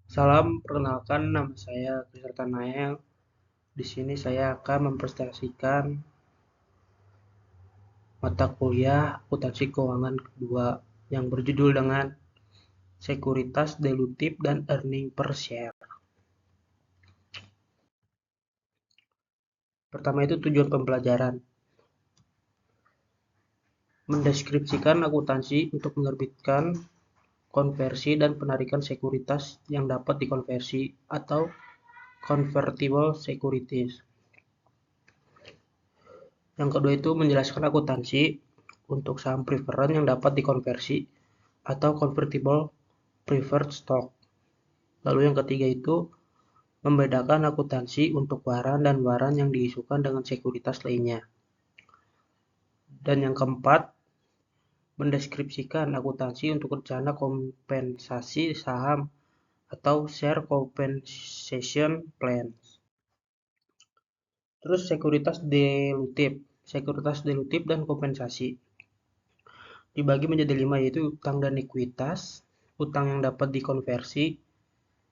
Salam, perkenalkan nama saya Krisarta Nael. Di sini saya akan mempresentasikan mata kuliah akuntansi keuangan kedua yang berjudul dengan sekuritas dilutif dan earning per share. Pertama itu tujuan pembelajaran. Mendeskripsikan akuntansi untuk menerbitkan konversi dan penarikan sekuritas yang dapat dikonversi atau convertible securities. Yang kedua itu menjelaskan akuntansi untuk saham preferred yang dapat dikonversi atau convertible preferred stock. Lalu yang ketiga itu membedakan akuntansi untuk waran dan waran yang diisukan dengan sekuritas lainnya. Dan yang keempat, mendeskripsikan akuntansi untuk rencana kompensasi saham atau share compensation plan. Terus sekuritas dilutif dan kompensasi. Dibagi menjadi 5 yaitu utang dan ekuitas, utang yang dapat dikonversi,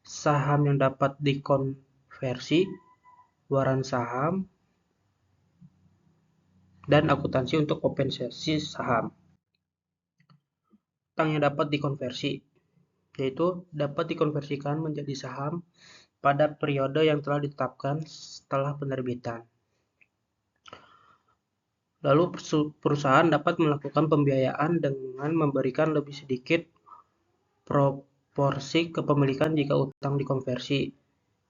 saham yang dapat dikonversi, waran saham, dan akuntansi untuk kompensasi saham. Utang yang dapat dikonversi, yaitu dapat dikonversikan menjadi saham pada periode yang telah ditetapkan setelah penerbitan. Lalu perusahaan dapat melakukan pembiayaan dengan memberikan lebih sedikit proporsi kepemilikan jika utang dikonversi,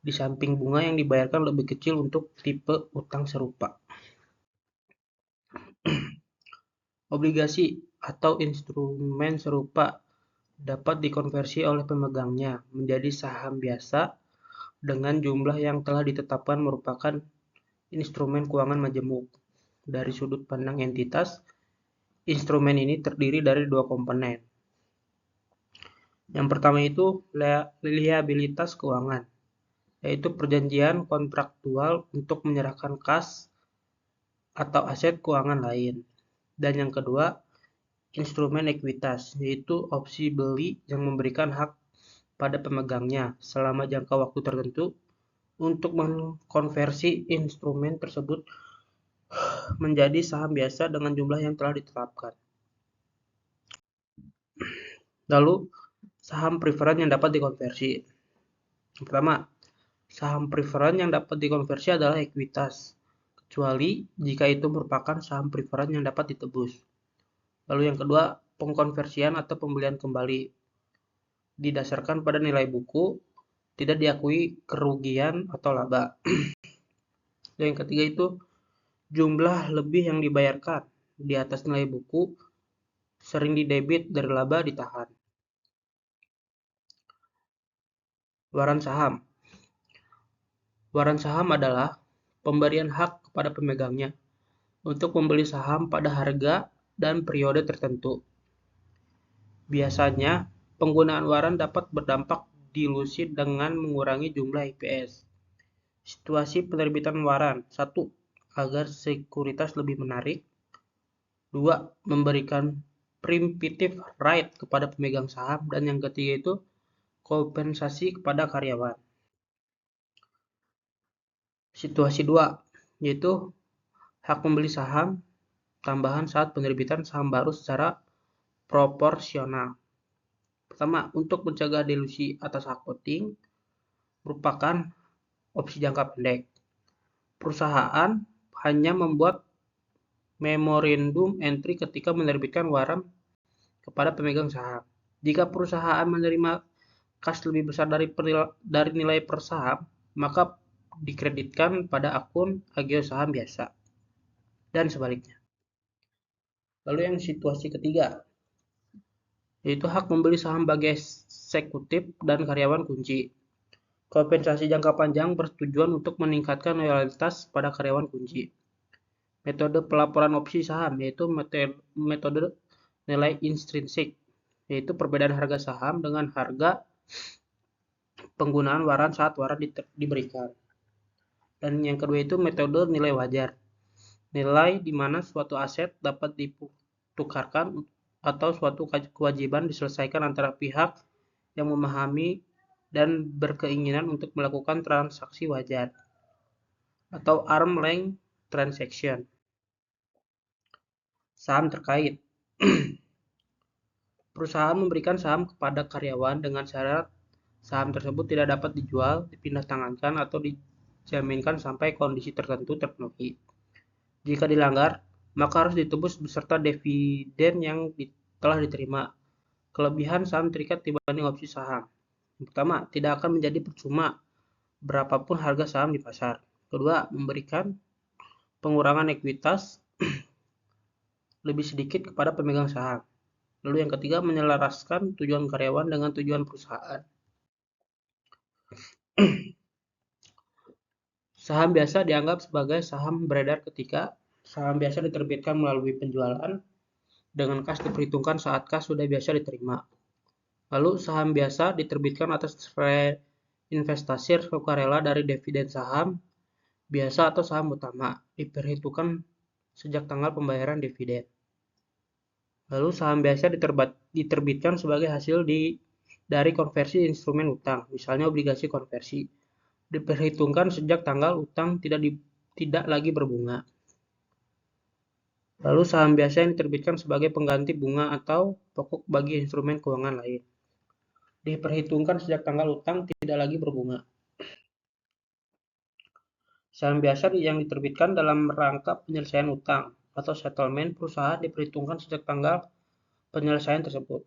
di samping bunga yang dibayarkan lebih kecil untuk tipe utang serupa. Obligasi atau instrumen serupa dapat dikonversi oleh pemegangnya menjadi saham biasa dengan jumlah yang telah ditetapkan merupakan instrumen keuangan majemuk. Dari sudut pandang entitas, instrumen ini terdiri dari dua komponen. Yang pertama itu liabilitas keuangan, yaitu perjanjian kontraktual untuk menyerahkan kas atau aset keuangan lain. Dan yang kedua, instrumen ekuitas, yaitu opsi beli yang memberikan hak pada pemegangnya selama jangka waktu tertentu untuk mengkonversi instrumen tersebut menjadi saham biasa dengan jumlah yang telah ditetapkan. Lalu, saham preferred yang dapat dikonversi. Pertama, saham preferred yang dapat dikonversi adalah ekuitas, kecuali jika itu merupakan saham preferred yang dapat ditebus. Lalu yang kedua, pengkonversian atau pembelian kembali. Didasarkan pada nilai buku, tidak diakui kerugian atau laba. Dan yang ketiga itu jumlah lebih yang dibayarkan di atas nilai buku sering didebit dari laba ditahan. Waran saham. Waran saham adalah pemberian hak kepada pemegangnya untuk membeli saham pada harga dan periode tertentu. Biasanya, penggunaan waran dapat berdampak dilusi dengan mengurangi jumlah EPS. Situasi penerbitan waran. 1. Agar sekuritas lebih menarik. 2. Memberikan preemptive right kepada pemegang saham. Dan yang ketiga itu kompensasi kepada karyawan. Situasi 2, yaitu hak membeli saham tambahan saat penerbitan saham baru secara proporsional. Pertama, untuk mencegah dilusi atas hak voting merupakan opsi jangka pendek. Perusahaan hanya membuat memorandum entry ketika menerbitkan waran kepada pemegang saham. Jika perusahaan menerima kas lebih besar dari nilai per saham, maka dikreditkan pada akun agio saham biasa dan sebaliknya. Lalu yang situasi ketiga, yaitu hak membeli saham bagi eksekutif dan karyawan kunci. Kompensasi jangka panjang bertujuan untuk meningkatkan loyalitas pada karyawan kunci. Metode pelaporan opsi saham, yaitu metode nilai intrinsik, yaitu perbedaan harga saham dengan harga penggunaan waran saat waran diberikan. Dan yang kedua itu metode nilai wajar, nilai di mana suatu aset dapat ditukarkan atau suatu kewajiban diselesaikan antara pihak yang memahami dan berkeinginan untuk melakukan transaksi wajar atau arm's length transaction. Saham terkait. Perusahaan memberikan saham kepada karyawan dengan syarat saham tersebut tidak dapat dijual, dipindah tangankan, atau dijaminkan sampai kondisi tertentu terpenuhi. Jika dilanggar, maka harus ditebus beserta dividen yang telah diterima. Kelebihan saham terikat dibanding opsi saham. Yang pertama, tidak akan menjadi percuma berapapun harga saham di pasar. Kedua, memberikan pengurangan ekuitas lebih sedikit kepada pemegang saham. Lalu yang ketiga, menyelaraskan tujuan karyawan dengan tujuan perusahaan. Saham biasa dianggap sebagai saham beredar ketika saham biasa diterbitkan melalui penjualan dengan kas diperhitungkan saat kas sudah biasa diterima. Lalu saham biasa diterbitkan atas investasi sukarela dari dividen saham biasa atau saham utama, diperhitungkan sejak tanggal pembayaran dividen. Lalu saham biasa diterbitkan sebagai hasil dari konversi instrumen utang, misalnya obligasi konversi. Diperhitungkan sejak tanggal utang tidak lagi berbunga. Lalu saham biasa yang diterbitkan sebagai pengganti bunga atau pokok bagi instrumen keuangan lain. Diperhitungkan sejak tanggal utang tidak lagi berbunga. Saham biasa yang diterbitkan dalam rangka penyelesaian utang atau settlement perusahaan diperhitungkan sejak tanggal penyelesaian tersebut.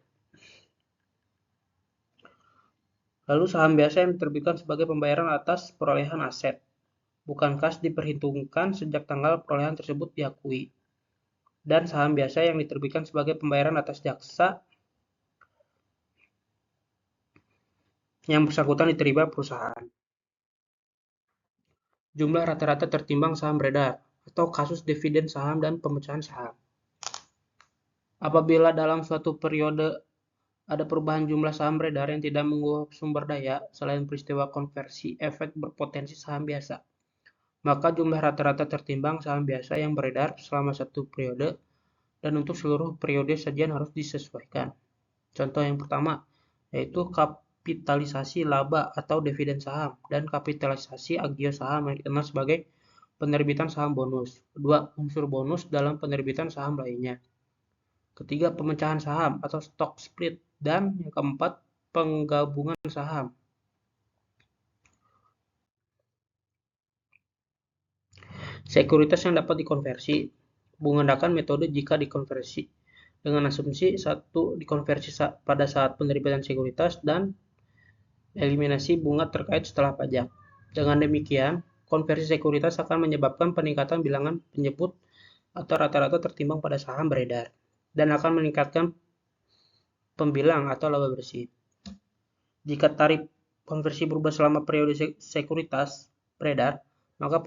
Lalu saham biasa yang diterbitkan sebagai pembayaran atas perolehan aset, bukan kas diperhitungkan sejak tanggal perolehan tersebut diakui. Dan saham biasa yang diterbitkan sebagai pembayaran atas jasa yang bersangkutan diterima perusahaan. Jumlah rata-rata tertimbang saham beredar atau kasus dividen saham dan pemecahan saham. Apabila dalam suatu periode ada perubahan jumlah saham beredar yang tidak mengubah sumber daya selain peristiwa konversi efek berpotensi saham biasa, maka jumlah rata-rata tertimbang saham biasa yang beredar selama satu periode dan untuk seluruh periode sajian harus disesuaikan. Contoh yang pertama yaitu kapitalisasi laba atau dividen saham dan kapitalisasi agio saham yang dikenal sebagai penerbitan saham bonus. Kedua, unsur bonus dalam penerbitan saham lainnya. Ketiga, pemecahan saham atau stock split. Dan yang keempat, penggabungan saham. Sekuritas yang dapat dikonversi. Menggunakan metode jika dikonversi. Dengan asumsi satu dikonversi pada saat penerbitan sekuritas dan eliminasi bunga terkait setelah pajak. Dengan demikian, konversi sekuritas akan menyebabkan peningkatan bilangan penyebut atau rata-rata tertimbang pada saham beredar dan akan meningkatkan pembilang atau laba bersih. Jika tarif konversi berubah selama periode sekuritas beredar, maka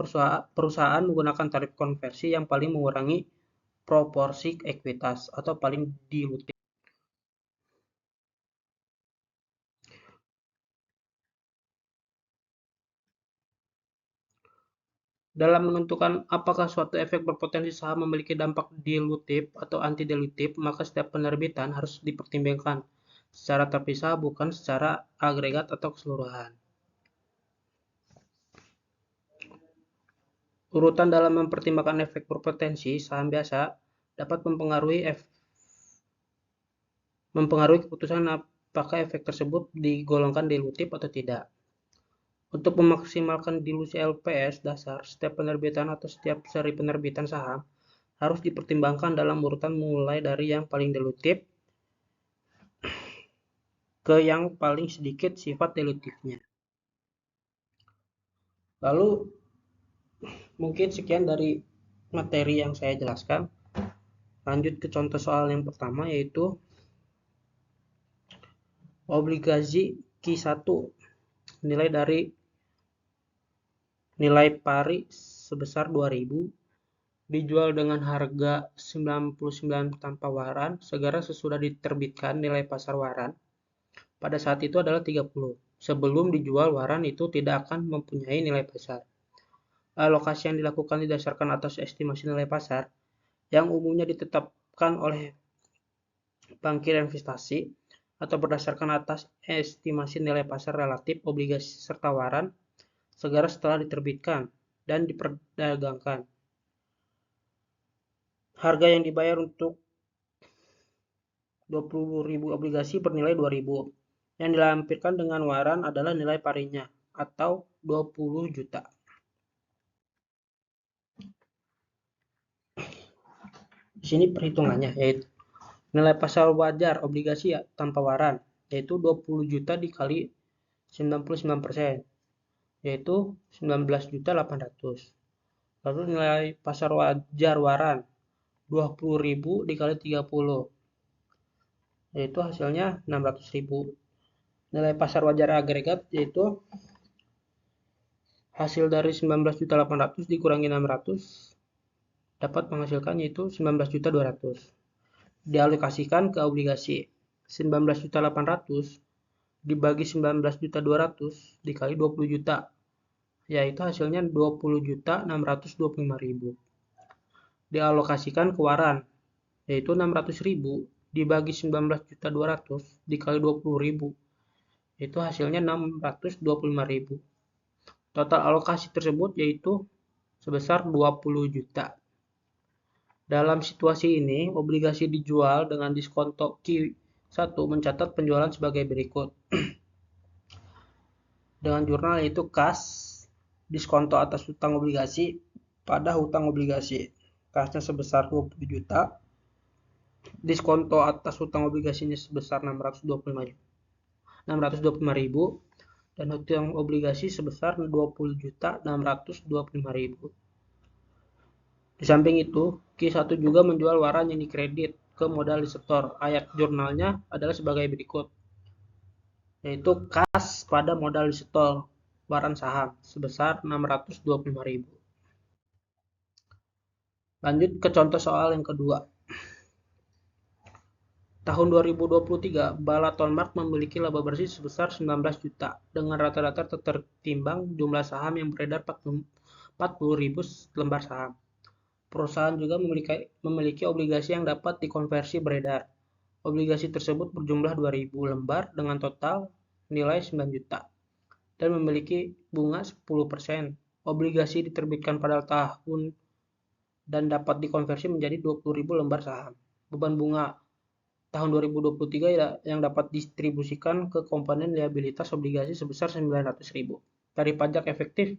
perusahaan menggunakan tarif konversi yang paling mengurangi proporsi ekuitas atau paling dilutif. Dalam menentukan apakah suatu efek berpotensi saham memiliki dampak dilutif atau anti-dilutif, maka setiap penerbitan harus dipertimbangkan secara terpisah bukan secara agregat atau keseluruhan. Urutan dalam mempertimbangkan efek berpotensi saham biasa dapat mempengaruhi keputusan apakah efek tersebut digolongkan dilutif atau tidak. Untuk memaksimalkan dilusi LPS dasar, setiap penerbitan atau setiap seri penerbitan saham harus dipertimbangkan dalam urutan mulai dari yang paling dilutif ke yang paling sedikit sifat dilutifnya. Lalu mungkin sekian dari materi yang saya jelaskan. Lanjut ke contoh soal yang pertama yaitu obligasi Q1 nilai pari sebesar 2.000 dijual dengan harga 99 tanpa waran segera sesudah diterbitkan nilai pasar waran pada saat itu adalah 30. Sebelum dijual waran itu tidak akan mempunyai nilai pasar. Alokasi yang dilakukan didasarkan atas estimasi nilai pasar yang umumnya ditetapkan oleh bankir investasi atau berdasarkan atas estimasi nilai pasar relatif obligasi serta waran segera setelah diterbitkan dan diperdagangkan. Harga yang dibayar untuk 20.000 obligasi bernilai 2.000. Yang dilampirkan dengan waran adalah nilai parinya atau 20 juta. Di sini perhitungannya yaitu nilai pasar wajar obligasi tanpa waran yaitu 20 juta dikali 99%, yaitu 19.800. Lalu nilai pasar wajar waran 20.000 dikali 30, yaitu hasilnya 600.000. Nilai pasar wajar agregat yaitu hasil dari 19.800 dikurangi 600 dapat menghasilkan yaitu 19.200. Dialokasikan ke obligasi 19.800 dibagi 19.200 dikali 20 juta, yaitu hasilnya 20.625.000. Dialokasikan ke waran, yaitu 600.000 dibagi 19.200 dikali 20.000, yaitu hasilnya 625.000. Total alokasi tersebut yaitu sebesar 20 juta. Dalam situasi ini, obligasi dijual dengan diskonto Q1 mencatat penjualan sebagai berikut. Dengan jurnal yaitu kas, diskonto atas hutang obligasi pada hutang obligasi. Kasnya sebesar 20 juta, diskonto atas hutang obligasinya sebesar 625.000 dan hutang obligasi sebesar 20.625.000. Di samping itu, Q1 juga menjual waran yang dikredit ke modal setor. Ayat jurnalnya adalah sebagai berikut, yaitu kas pada modal setor waran saham sebesar 625.000. Lanjut ke contoh soal yang kedua. Tahun 2023, Balatonmark memiliki laba bersih sebesar 19 juta dengan rata-rata tertimbang jumlah saham yang beredar 40.000 lembar saham. Perusahaan juga memiliki obligasi yang dapat dikonversi beredar. Obligasi tersebut berjumlah 2.000 lembar dengan total nilai 9 juta dan memiliki bunga 10%. Obligasi diterbitkan pada tahun dan dapat dikonversi menjadi 20.000 lembar saham. Beban bunga tahun 2023 yang dapat didistribusikan ke komponen liabilitas obligasi sebesar 900.000. Tarif pajak efektif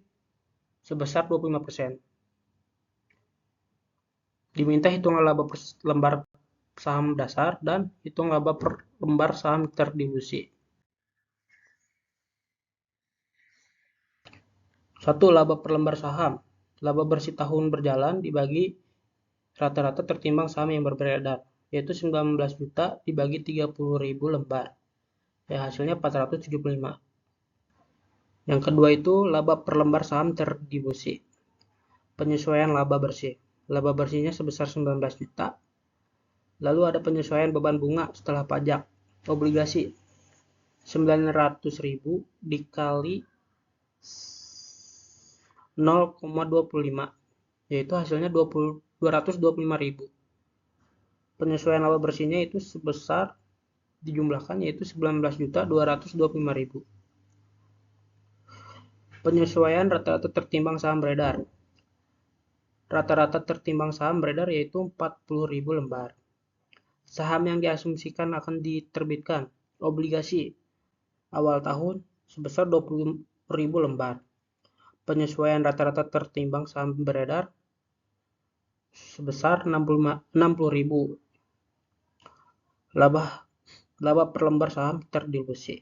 sebesar 25%. Diminta hitungan laba per lembar saham dasar dan hitung laba per lembar saham terdistribusi. 1. Laba per lembar saham. Laba bersih tahun berjalan dibagi rata-rata tertimbang saham yang beredar, yaitu 19 juta dibagi 30.000 lembar. Ya, hasilnya 475. Yang kedua itu laba per lembar saham terdistribusi. Penyesuaian laba bersih. Laba bersihnya sebesar 19 juta. Lalu ada penyesuaian beban bunga setelah pajak. Obligasi 900.000 dikali 0,25, yaitu hasilnya 225.000. Penyesuaian laba bersihnya itu sebesar dijumlahkan yaitu 19.225.000. Penyesuaian rata-rata tertimbang saham beredar. Rata-rata tertimbang saham beredar yaitu 40.000 lembar. Saham yang diasumsikan akan diterbitkan obligasi awal tahun sebesar 20.000 lembar. Penyesuaian rata-rata tertimbang saham beredar sebesar 60.000. Laba per lembar saham terdistribusi.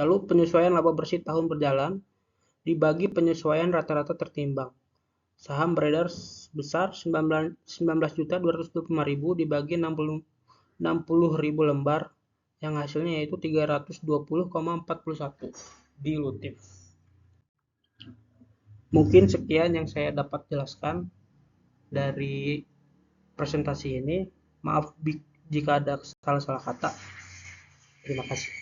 Lalu penyesuaian laba bersih tahun berjalan dibagi penyesuaian rata-rata tertimbang. Saham beredar sebesar 19.225.000 dibagi 60.000 lembar yang hasilnya yaitu 320,41 dilutif. Mungkin sekian yang saya dapat jelaskan dari presentasi ini. Maaf jika ada salah-salah kata. Terima kasih.